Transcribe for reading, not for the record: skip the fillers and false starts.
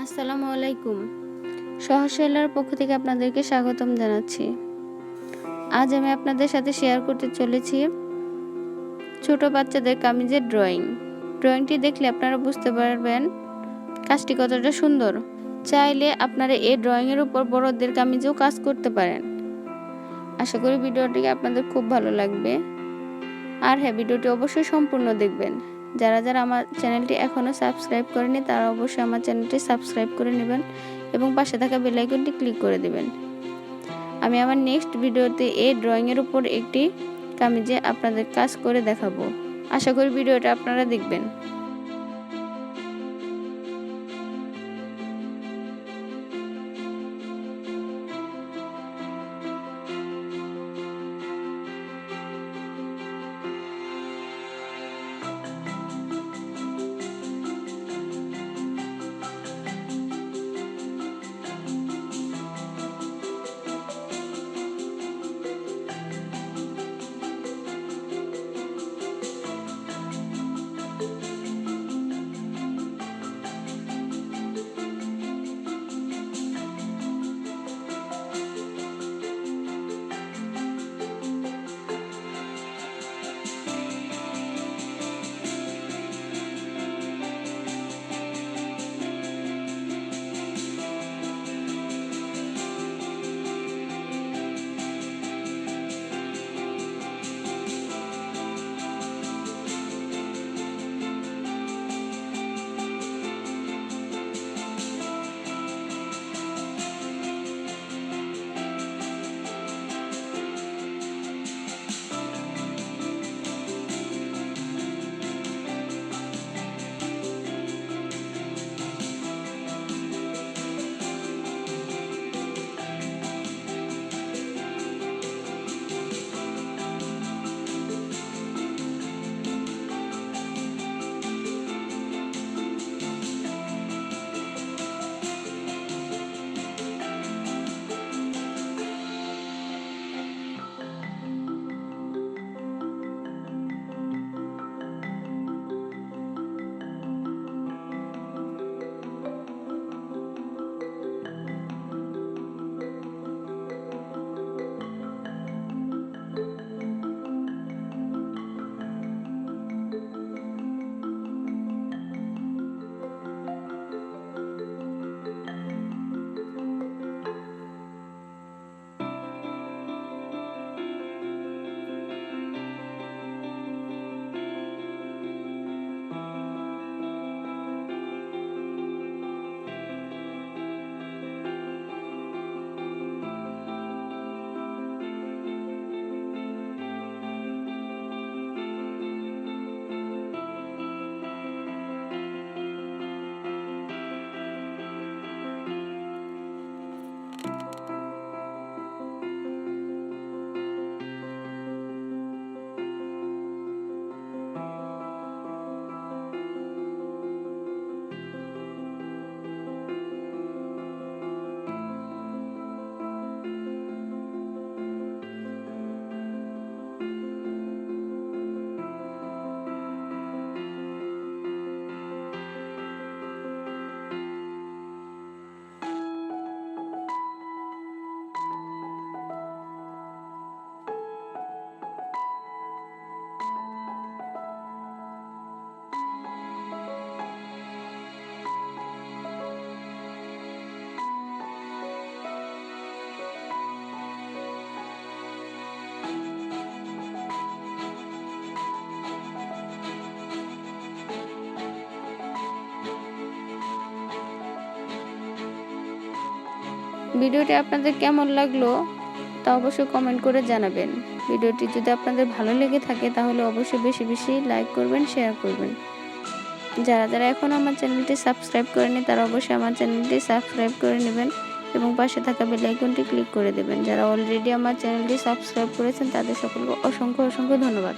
আসসালামু আলাইকুম। সহজ সেলার পক্ষ থেকে আপনাদেরকে স্বাগতম জানাচ্ছি। আজ আমি আপনাদের সাথে শেয়ার করতে চলেছি ছোট বাচ্চাদের কামিজের ড্রয়িংটি দেখলে আপনারা বুঝতে পারবেন কাজটি কতটা সুন্দর। চাইলে আপনারা এই ড্রয়িংয়ের উপর বড়দের কামিজেও কাজ করতে পারেন। আশা করি ভিডিওটি আপনাদের খুব ভালো লাগবে। আর হ্যাঁ, ভিডিওটি অবশ্যই সম্পূর্ণ দেখবেন। যারা আমার চ্যানেলটি এখনও সাবস্ক্রাইব করেনি তারা অবশ্যই আমার চ্যানেলটি সাবস্ক্রাইব করে নেবেন এবং পাশে থাকা বেল আইকনটি ক্লিক করে দেবেন। আমি আমার নেক্সট ভিডিওতে এই ড্রয়িংয়ের উপর একটি কামিজে আপনাদের কাজ করে দেখাবো। আশা করি ভিডিওটা আপনারা দেখবেন। ভিডিওটি আপনাদের কেমন লাগলো তা অবশ্যই কমেন্ট করে জানাবেন। ভিডিওটি যদি আপনাদের ভালো লেগে থাকে তাহলে অবশ্যই বেশি বেশি লাইক করবেন, শেয়ার করবেন। যারা এখন আমার চ্যানেলটি সাবস্ক্রাইব করেনি তারা অবশ্যই আমার চ্যানেলটি সাবস্ক্রাইব করে নেবেন এবং পাশে থাকা বেল আইকনটি ক্লিক করে দেবেন। যারা অলরেডি আমার চ্যানেলটি সাবস্ক্রাইব করেছেন তাদের সকলকে অসংখ্য ধন্যবাদ।